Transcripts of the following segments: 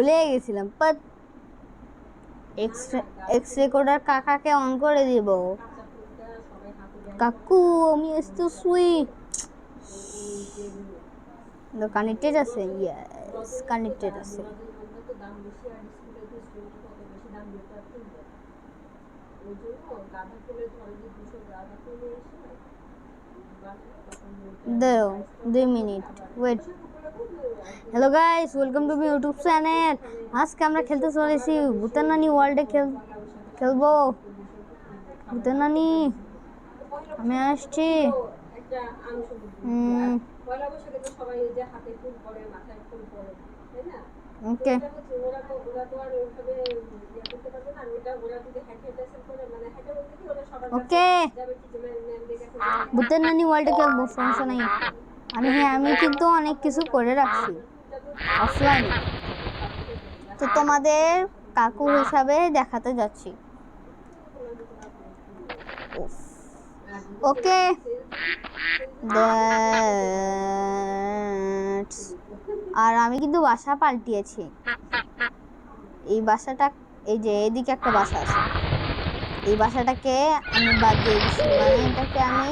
ভুলে গেছিলাম। But x recorder কাকাকে অন করে দিব। কাকু আমি একটু শুই। কানেক্টেড আছে? ইয়েস কানেক্টেড আছে। দাও 2 minute wait. Hello guys, welcome to my YouTube channel. আজকে আমরা খেলতে চলেছি ভূতের নানি ওয়ার্ল্ডে খেলবো। ভূতের নানি আমি আসছি। ওকে ওকে ভূতের নানি ওয়ার্ল্ডে খেলবো, সমস্যা নাই। আমি কিন্তু অনেক কিছু করে রাখছি অফলাইনে, তো তোমাদের কাকু হিসাবে দেখাতে যাচ্ছি। ওকে আর আমি কিন্তু বাসা পাল্টিয়েছি। এই বাসাটা, এই যে এদিকে একটা বাসা আছে, এই বাসাটাকে আমি বাদ দিয়ে দিচ্ছি। মানে এটাকে আমি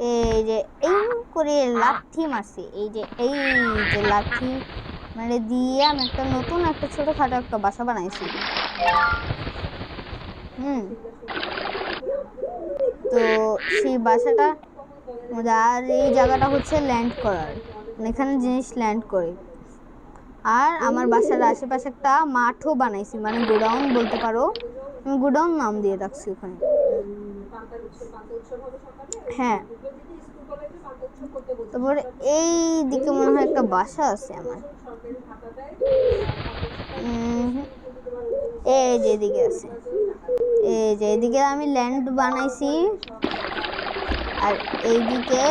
এই যে এই করে লাথি মারছি, এই যে লাথি মানে দিয়ে আমি একটা নতুন একটা ছোটখাটো একটা বাসা বানাইছি। তো সেই বাসাটা আর এই জায়গাটা হচ্ছে ল্যান্ড করার, এখানে জিনিস ল্যান্ড করে। আর আমার বাসার আশেপাশে একটা মাঠও বানাইছি, মানে গোডাউন বলতে পারো, আমি গোডাউন নাম দিয়ে রাখছি ওখানে। হ্যাঁ, তারপরে এই দিকে মনে হয় একটা বাসা আছে আমার, এই যে এদিকে আছে, এই যে এদিকে আমি ল্যান্ড বানাইছি। আর এইদিকে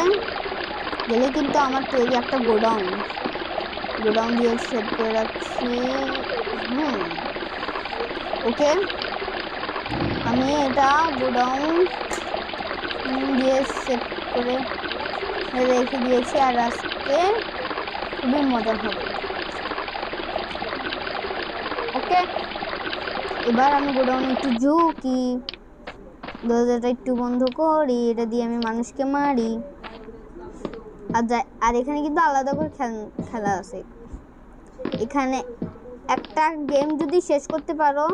গেলে কিন্তু আমার তৈরি একটা গোডাউন দিয়ে সেট করে রাখছি। ওকে আমি এটা গোডাউন দিয়ে সেট করে রেখে দিয়েছি। আর আজকে খুবই মজা হবে। ওকে এবার আমি গোডাউনে একটু ঝুঁকি, দরজাটা একটু বন্ধ করি, এটা দিয়ে আমি মানুষকে মারি। আর এখানে কিন্তু আলাদা করে খেলা আছে। এখানে একটা গেম যদি শেষ করতে পারো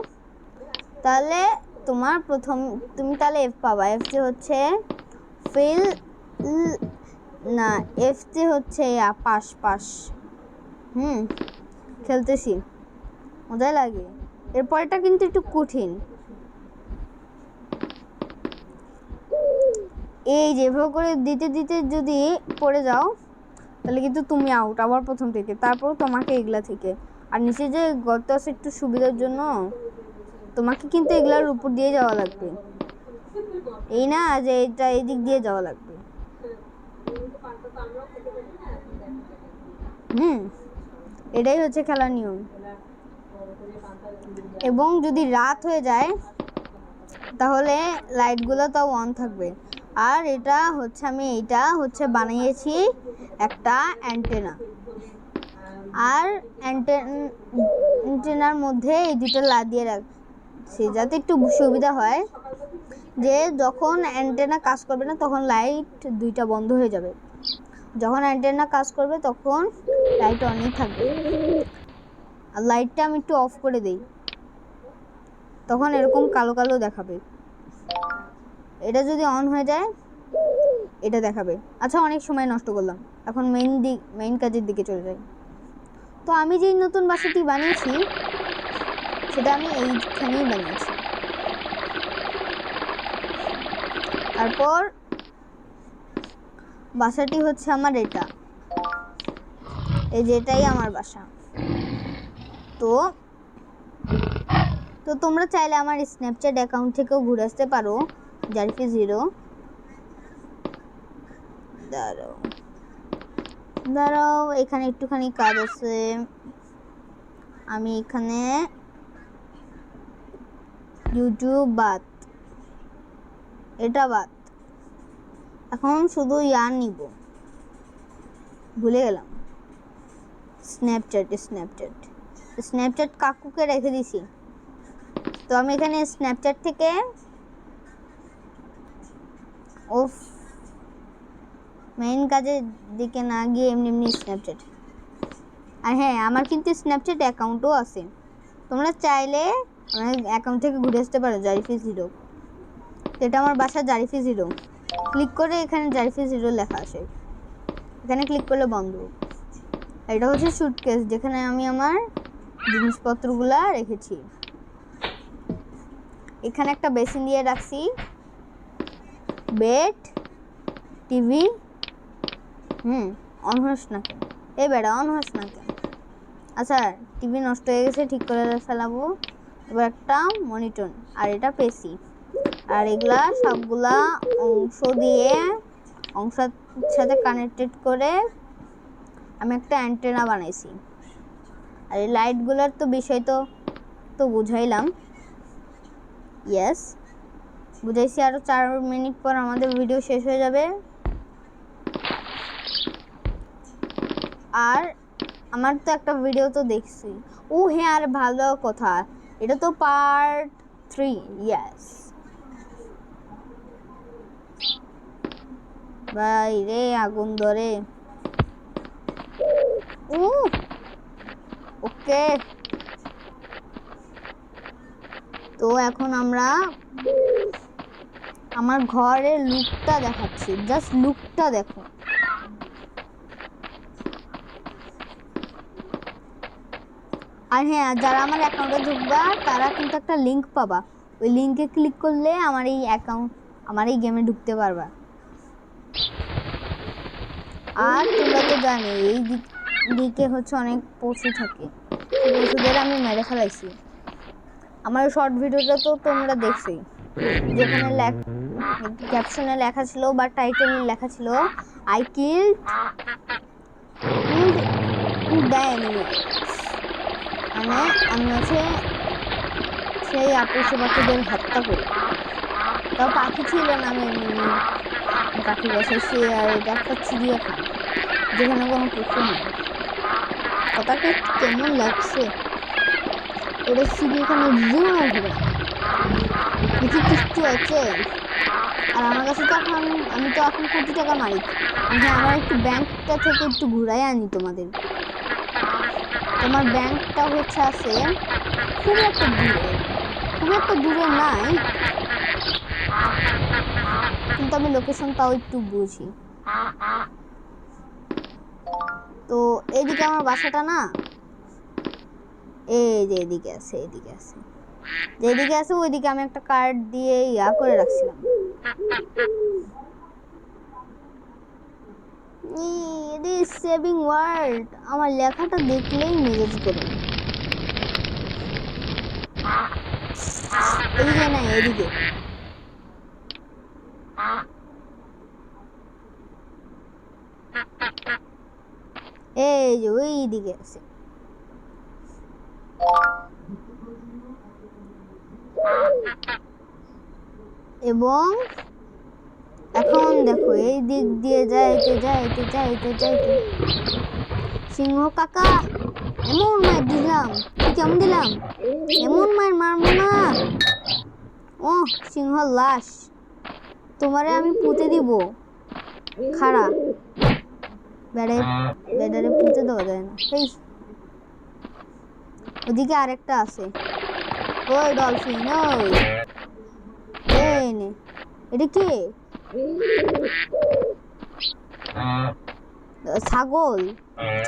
তাহলে তুমি তাহলে এফ পাবা। এফ হচ্ছে ফেল না, এফ হচ্ছে পাস। খেলতেছি, মজা লাগে। এরপরটা কিন্তু একটু কঠিন। এই যেভাবে করে দিতে যদি পড়ে যাও তাহলে কিন্তু তুমি আউট, আবার প্রথম থেকে, তারপর তোমাকে এগুলা থেকে। আর নিচে যে গর্ত আছে একটু সুবিধার জন্য তোমাকে কিন্তু এগুলার উপর দিয়ে যাওয়া লাগবে, এই না যে এটা এদিক দিয়ে যাওয়া লাগবে। এটাই হচ্ছে খেলার নিয়ম। এবং যদি রাত হয়ে যায় তাহলে লাইটগুলো তাও অন থাকবে। আর এইটা হচ্ছে বানিয়েছি একটা অ্যান্টেনা। আর অ্যান্টেনার মধ্যে এই দুটো লাগিয়ে রাখছি যাতে একটু সুবিধা হয়, যে যখন অ্যান্টেনা কাজ করবে না তখন লাইট দুইটা বন্ধ হয়ে যাবে, যখন অ্যান্টেনা কাজ করবে তখন লাইট অনই থাকবে। আর লাইটটা আমি একটু অফ করে দিই, তখন এরকম কালো কালো দেখাবে। এটা যদি অন হয়ে যায় এটা দেখাবে। আচ্ছা, অনেক সময় নষ্ট করলাম, এখন মেইন কাজের দিকে চলে যাই। তো আমি যেই নতুন বাসাটি বানিয়েছি সেটা আমি এইখানেই বানিয়েছি। তারপর বাসাটি হচ্ছে আমার এটা, এই যে এটাই আমার বাসা। তো তোমরা চাইলে আমার স্ন্যাপচ্যাট অ্যাকাউন্ট থেকেও ঘুরে আসতে পারো, জারফি0। দাঁড়াও এখানে একটুখানি কাজ আছে। আমি এখানে ইউটিউব বাদ, এটা বাদ, এখন শুধু নিব, ভুলে গেলাম। স্ন্যাপচ্যাট স্ন্যাপচ্যাট কাকুকে রেখে দিছি। তো আমি এখানে স্ন্যাপচ্যাট থেকে ওফ মেইন কাজের দিকে না গিয়ে এমনি এমনি স্ন্যাপচ্যাট। আর হ্যাঁ, আমার কিন্তু স্ন্যাপচ্যাট অ্যাকাউন্টও আছে, তোমরা চাইলে আমার অ্যাকাউন্ট থেকে ঘুরে আসতে পারো। জারিফিস হিরো, এটা আমার বাসা জারিফিস হিরো। ক্লিক করে এখানে জারিফিস হিরো লেখা আসে, এখানে ক্লিক করলে বন্ধ। এটা হচ্ছে সুটকেস, যেখানে আমি আমার জিনিসপত্রগুলা রেখেছি। এখানে একটা বেসিন দিয়ে রাখছি, বেড, টিভি। অন হোস না কেন? এই বেড়া অন হোস না কেন? আচ্ছা, টিভি নষ্ট হয়ে গেছে, ঠিক করে ফেলাবো। এবার একটা মনিটর, আর এটা পেসি। আর এগুলা সবগুলা অংশের সাথে কানেক্টেড করে আমি একটা অ্যান্টেনা বানাইছি। আর এই লাইটগুলোর তো বিষয় তো বুঝাইলাম। ইয়েস, বুঝাইছি। আরও 4 মিনিট পর আমাদের ভিডিও শেষ হয়ে যাবে। আর আমার তো একটা ভিডিও তো দেখছি। ও হ্যাঁ, আর ভালো কথা, এটা তো পার্ট 3। ইয়েস ভাই রে, আগুন ধরে। ওকে, তো এখন আমরা আমার ঘরের লুকটা দেখাচ্ছি, জাস্ট লুকটা দেখো। আর হ্যাঁ, যারা আমার অ্যাকাউন্টে ঢুকবা তারা কিন্তু একটা লিঙ্ক পাবা, ওই লিঙ্কে ক্লিক করলে আমার এই গেমে ঢুকতে পারবা। আর তোমরা তো জানো এই দিকে হচ্ছে অনেক পশু থাকে, পশুদের আমি মেরে ফেলাইছি। আমার শর্ট ভিডিওটা তো তোমরা দেখছোই, যেখানে ক্যাপশনে লেখা ছিল বা টাইটেলে লেখা ছিল আই কিলড দ্য এনিমি। মানে আমি হচ্ছে সেই পশু পাখিদের হত্যা করি। তাও পাখি ছিল না, আমি পাখি বসাইছি। আর এটা একটা চিড়িয়াখানা, যেখানে কোনো পশু নেই। কথাটা কেমন লাগছে? এটা চিড়িয়াখানা জীবনে ঘুরে কিছু কিস্তি আছে। আর আমার কাছে তো আমি তো এখন কোটি টাকা মালিক। হ্যাঁ, আমার একটু ব্যাংকটা থেকে একটু ঘুরাই আনি তোমাদের। তোমার ব্যাংকটা হচ্ছে আছে খুব একটা দূরে নাই, কিন্তু আমি লোকেশনটাও একটু বুঝি। তো এইদিকে আমার বাসাটা না, এই যে এদিকে আছে ওইদিকে আমি একটা কার্ড দিয়ে করে রাখছিলাম। সেভিং ওয়ার্ল্ড, আমার লেখাটা দেখলেই মেজাজ করে। এদিকে না, এদিকে। এই যে ওই দিকে আছে। এবং এখন দেখো, এই দিক দিয়ে যাইতে সিংহ কাকা এমন মার দিলাম, কেমন দিলাম, এমন মারবো না। ও সিংহ লাশ, তোমারে আমি পুঁতে দিব। খাড়া বেড়ারে পুঁতে দেওয়া যায় না। ওদিকে আরেকটা আছে, ওই ডলফিন। ওই নে, এটা কি?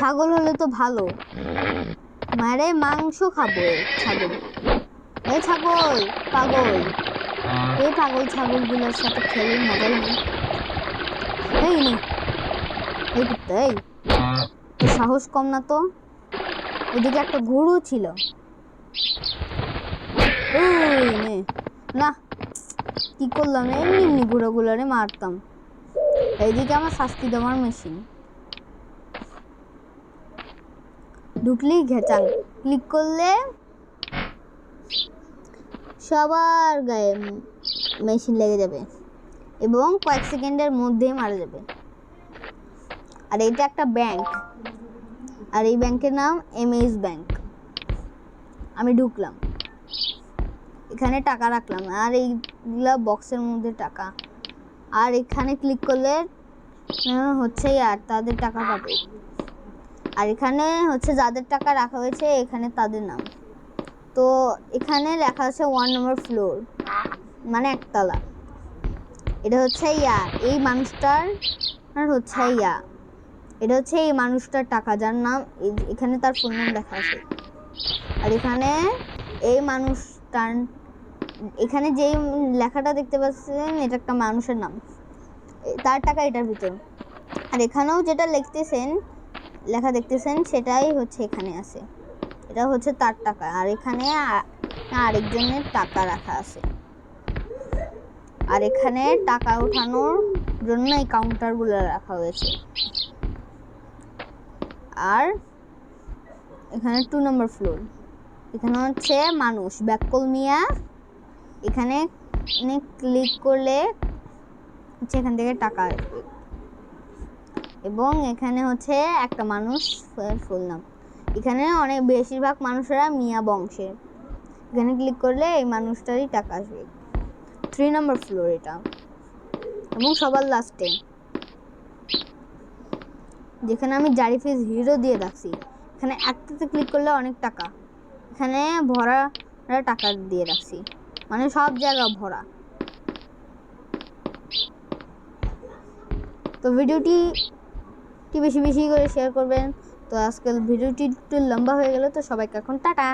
ছাগল হলে তো ভালো, মারে মাংস খাবো। ছাগল পাগল, এই পাগল ছাগলগুলোর সাথে খেলে মজাই নেই। এই কুত্তা, এই সাহস কম না তো। ওদিকে একটা গরু ছিল। না, কি করলাম, এমনি ঘুরাগুলারে মারতাম। এইদিকে আমার শাস্তি দেওয়ার মেশিন, ঢুকলেই ঘেচাং, ক্লিক করলে সবার গায়ে মেশিন লেগে যাবে এবং কয়েক সেকেন্ডের মধ্যে মারা যাবে। আর এটা একটা ব্যাংক, আর এই ব্যাংকের নাম এমএস ব্যাংক। আমি ঢুকলাম, এখানে টাকা রাখলাম, আর এইগুলা বক্সের মধ্যে টাকা। আর এখানে ক্লিক করলে হচ্ছে আর তাদের টাকা পাবে। আর এখানে হচ্ছে যাদের টাকা রাখা হয়েছে এখানে তাদের নাম। তো এখানে লেখা আছে 1 নম্বর ফ্লোর, মানে একতলা। এটা হচ্ছে এই মানুষটার হচ্ছে এটা হচ্ছে এই মানুষটার টাকা, যার নাম এখানে তার ফুল নাম লেখা আছে। আর এখানে এই মানুষটার এখানে যেই লেখাটা দেখতে পাচ্ছেন এটা একটা মানুষের নাম, তার টাকা এটার ভিতর। আর এখানেও যেটা লেখা দেখতেছেন সেটাই হচ্ছে এখানে আছে, এটা হচ্ছে তার টাকা। আর এখানে আরেকজনের টাকা রাখা আছে। আর এখানে টাকা ওঠানোর জন্য এই কাউন্টারগুলো রাখা হয়েছে। আর এখানে 2 নম্বর ফ্লোর, এখানে হচ্ছে মানুষ ব্যাককল মিয়া। এখানে ক্লিক করলে হচ্ছে এখান থেকে টাকা আসবে। এবং এখানে হচ্ছে একটা মানুষ ফুল নাম, এখানে বেশিরভাগ মানুষেরা মিয়া বংশের। এখানে ক্লিক করলে এই মানুষটারই টাকা আসবে। 3 নম্বর ফ্লোর এটা, এবং সবার লাস্টে যেখানে আমি জারিফিস হিরো দিয়ে রাখছি, এখানে একটাতে ক্লিক করলে অনেক টাকা, এখানে ভরা টাকা দিয়ে রাখছি, মানে সব জায়গা ভরা। তো ভিডিওটি বেশি বেশি করে শেয়ার করবেন। তো আজকাল ভিডিওটি একটু লম্বা হয়ে গেল, তো সবাইকে এখন টাটা।